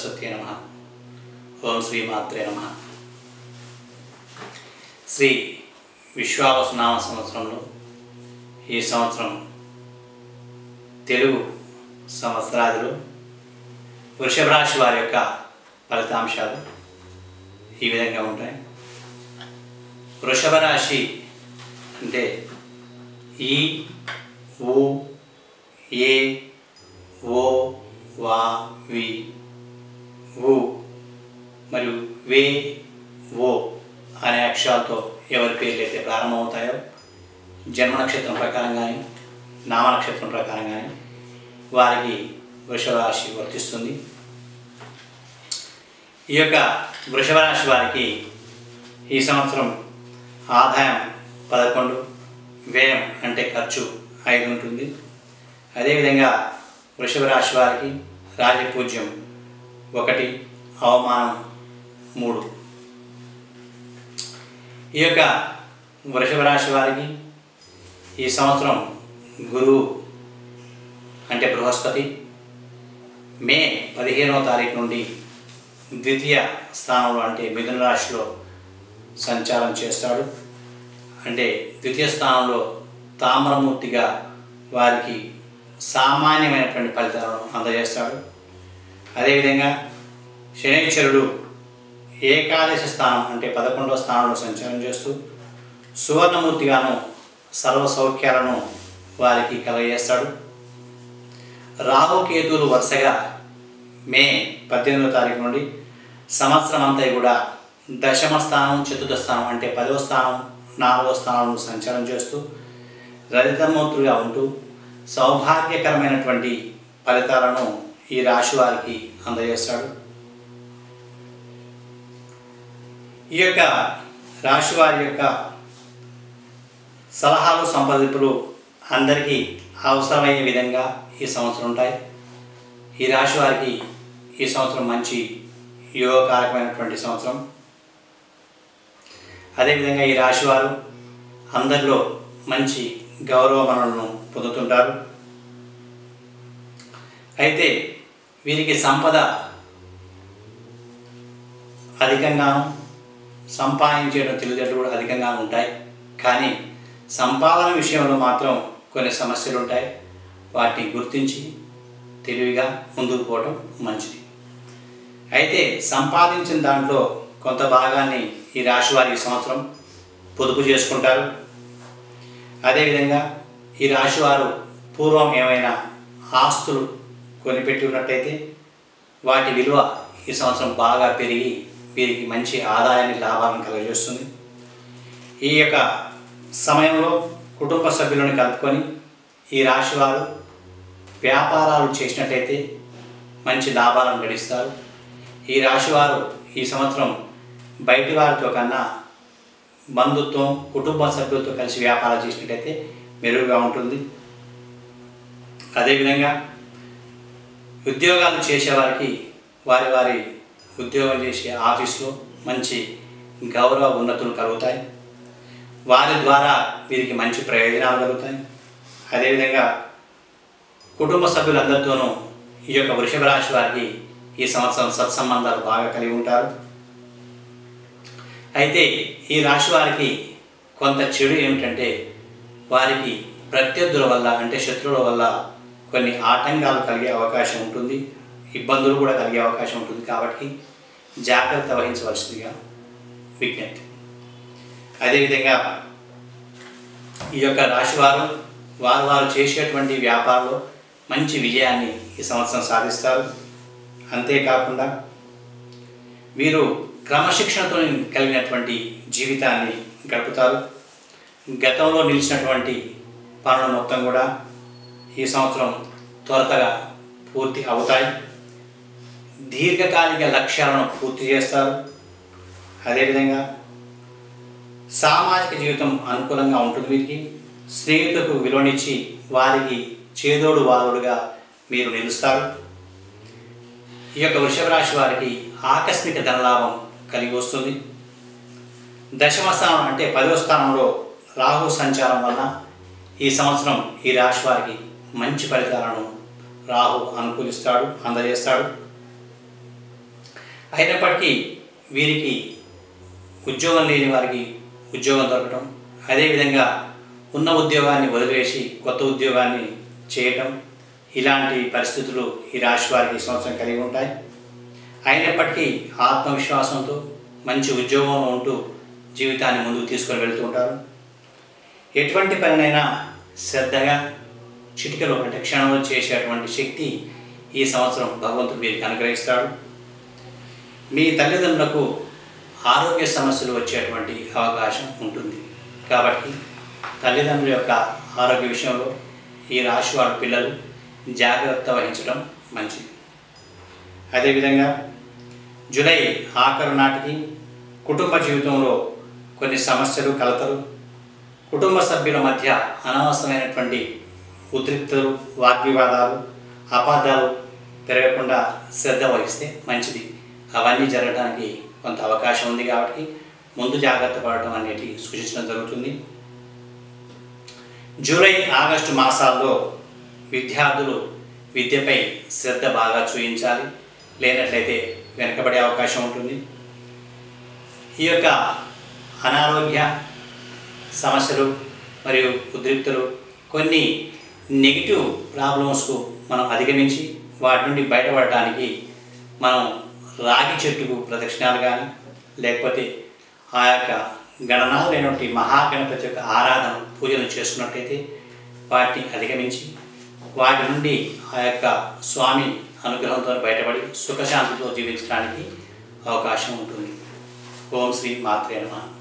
సరస్వతి నమః. ఓం శ్రీ మాత్రే నమః. శ్రీ విశ్వావసునామ సంవత్సరంలో ఈ సంవత్సరం తెలుగు సంవత్సరాదిలో వృషభ రాశి వారి యొక్క ఫలితాంశాలు ఈ విధంగా ఉంటాయి. వృషభ రాశి అంటే ఈ ఊ ఏ ఓ వా వి ఊ మరియు వే ఓ అనే అక్షరాలతో ఎవరి పేర్లు అయితే ప్రారంభమవుతాయో జన్మ నక్షత్రం ప్రకారం కానీ నామ నక్షత్రం ప్రకారం కానీ వారికి వృషభ రాశి వర్తిస్తుంది. ఈ యొక్క వృషభ రాశి వారికి ఈ సంవత్సరం ఆదాయం 11, వ్యయం అంటే ఖర్చు 5 ఉంటుంది. అదేవిధంగా వృషభ రాశి వారికి రాజపూజ్యం 1, అవమానం 3. ఈ యొక్క వృషభ రాశి వారికి ఈ సంవత్సరం గురువు అంటే బృహస్పతి మే 15వ తారీఖు నుండి ద్వితీయ స్థానంలో అంటే మిథున రాశిలో సంచారం చేస్తాడు. అంటే ద్వితీయ స్థానంలో తామ్రమూర్తిగా వారికి సామాన్యమైనటువంటి ఫలితాలను అందజేస్తాడు. అదేవిధంగా శనైశ్వరుడు ఏకాదశ స్థానం అంటే 11వ స్థానంలో సంచారం చేస్తూ సువర్ణమూర్తిగాను సర్వ సౌఖ్యాలను వారికి కలగజేస్తాడు. రాహుకేతువులు వరుసగా మే 18వ తారీఖు నుండి సంవత్సరం అంతా కూడా దశమ స్థానం, చతుర్థ స్థానం అంటే 10వ స్థానం, 4వ స్థానంలో సంచారం చేస్తూ రజితమూర్తులుగా ఉంటూ సౌభాగ్యకరమైనటువంటి ఫలితాలను ఈ రాశి వారికి అందజేస్తాడు. ఈ యొక్క రాశి వారి యొక్క సలహాలు సంప్రదింపులు అందరికీ అవసరమయ్యే విధంగా ఈ సంవత్సరం ఉంటాయి. ఈ రాశి వారికి ఈ సంవత్సరం మంచి యోగకారకమైనటువంటి సంవత్సరం. అదేవిధంగా ఈ రాశి వారు అందరిలో మంచి గౌరవమనలను పొందుతుంటారు. అయితే వీరికి సంపద అధికంగాను సంపాదించేయడం తెలివితేటలు కూడా అధికంగా ఉంటాయి. కానీ సంపాదన విషయంలో మాత్రం కొన్ని సమస్యలు ఉంటాయి. వాటిని గుర్తించి తెలివిగా ముందుకు పోవడం మంచిది. అయితే సంపాదించిన దాంట్లో కొంత భాగాన్ని ఈ రాశి వారి ఈ సంవత్సరం పొదుపు చేసుకుంటారు. అదేవిధంగా ఈ రాశి వారు పూర్వం ఏమైనా ఆస్తులు కొనిపెట్టి ఉన్నట్టయితే వాటి విలువ ఈ సంవత్సరం బాగా పెరిగి వీరికి మంచి ఆదాయాన్ని, లాభాలను కలుగజేస్తుంది. ఈ యొక్క సమయంలో కుటుంబ సభ్యులను కలుపుకొని ఈ రాశి వారు వ్యాపారాలు చేసినట్టయితే మంచి లాభాలను గడిస్తారు. ఈ రాశి వారు ఈ సంవత్సరం బయటి వారితో కన్నా బంధుత్వం, కుటుంబ సభ్యులతో కలిసి వ్యాపారాలు చేసినట్టయితే మెరుగుగా ఉంటుంది. అదేవిధంగా ఉద్యోగాలు చేసేవారికి వారి వారి ఉద్యోగం చేసే ఆఫీస్లో మంచి గౌరవ ఉన్నతులు కలుగుతాయి. వారి ద్వారా వీరికి మంచి ప్రయోజనాలు కలుగుతాయి. అదేవిధంగా కుటుంబ సభ్యులందరితోనూ ఈ యొక్క వృషభ రాశి వారికి ఈ సంవత్సరం సత్సంబంధాలు బాగా కలిగి ఉంటారు. అయితే ఈ రాశి వారికి కొంత చెడు ఏమిటంటే వారికి ప్రత్యర్థుల వల్ల అంటే శత్రువుల వల్ల కొన్ని ఆటంకాలు కలిగే అవకాశం ఉంటుంది, ఇబ్బందులు కూడా కలిగే అవకాశం ఉంటుంది. కాబట్టి జాగ్రత్త వహించవలసిందిగా విజ్ఞప్తి. అదేవిధంగా ఈ యొక్క రాశివారు వారు చేసేటువంటి వ్యాపారంలో మంచి విజయాన్ని ఈ సంవత్సరం సాధిస్తారు. అంతేకాకుండా వీరు క్రమశిక్షణతో కలిగినటువంటి జీవితాన్ని గడుపుతారు. గతంలో నిలిచినటువంటి పనులు మొత్తం కూడా ఈ సంవత్సరం త్వరగా పూర్తి అవుతాయి. దీర్ఘకాలిక లక్ష్యాలను పూర్తి చేస్తారు. అదేవిధంగా సామాజిక జీవితం అనుకూలంగా ఉంటుంది. వీరికి స్నేహితులకు విలువనిచ్చి వారికి చేదోడు వాదోడుగా మీరు నిలుస్తారు. ఈ యొక్క వృషభ రాశి వారికి ఆకస్మిక ధనలాభం కలిగి వస్తుంది. దశమ స్థానం అంటే 10వ స్థానంలో రాహు సంచారం వలన ఈ సంవత్సరం ఈ రాశి వారికి మంచి ఫలితాలను రాహు అనుకూలిస్తాడు, అందజేస్తాడు. అయినప్పటికీ వీరికి ఉద్యోగం లేని వారికి ఉద్యోగం దొరకటం, అదేవిధంగా ఉన్న ఉద్యోగాన్ని వదిలేసి కొత్త ఉద్యోగాన్ని చేయటం, ఇలాంటి పరిస్థితులు ఈ రాశి వారికి ఈ సంవత్సరం కలిగి ఉంటాయి. అయినప్పటికీ ఆత్మవిశ్వాసంతో మంచి ఉద్యోగంలో ఉంటూ జీవితాన్ని ముందుకు తీసుకొని వెళ్తూ ఉంటారు. ఎటువంటి పనినైనా శ్రద్ధగా చిటికలో అంటే క్షణంలో చేసేటువంటి శక్తి ఈ సంవత్సరం భగవంతుడు వీరికి అనుగ్రహిస్తాడు. మీ తల్లిదండ్రులకు ఆరోగ్య సమస్యలు వచ్చేటువంటి అవకాశం ఉంటుంది. కాబట్టి తల్లిదండ్రుల యొక్క ఆరోగ్య విషయంలో ఈ రాశి వారి పిల్లలు జాగ్రత్త వహించడం మంచిది. అదేవిధంగా జూలై ఆఖరు నాటికి కుటుంబ జీవితంలో కొన్ని సమస్యలు, కలతలు, కుటుంబ సభ్యుల మధ్య అనవసరమైనటువంటి ఉద్రిక్తలు, వాగ్వివాదాలు, అపార్థాలు పెరగకుండా శ్రద్ధ వహిస్తే మంచిది. అవన్నీ జరగడానికి కొంత అవకాశం ఉంది కాబట్టి ముందు జాగ్రత్త పడటం అనేది సూచించడం జరుగుతుంది. జూలై, ఆగస్టు మాసాల్లో విద్యార్థులు విద్యపై శ్రద్ధ బాగా చూపించాలి, లేనట్లయితే వెనకబడే అవకాశం ఉంటుంది. ఈ యొక్క అనారోగ్య సమస్యలు మరియు ఉద్రిక్తులు, కొన్ని నెగిటివ్ ప్రాబ్లమ్స్కు మనం అధిగమించి వాటి నుండి బయటపడటానికి మనం రాగి చెట్టుకు ప్రదక్షిణాలు కానీ, లేకపోతే ఆ యొక్క గణనాలైనటువంటి మహాగణపతి యొక్క ఆరాధన పూజలు చేసుకున్నట్టయితే వాటిని అధిగమించి వాటి నుండి ఆ యొక్క స్వామి అనుగ్రహంతో బయటపడి సుఖశాంతితో జీవించడానికి అవకాశం ఉంటుంది. ఓం శ్రీ మాత్రే నమః.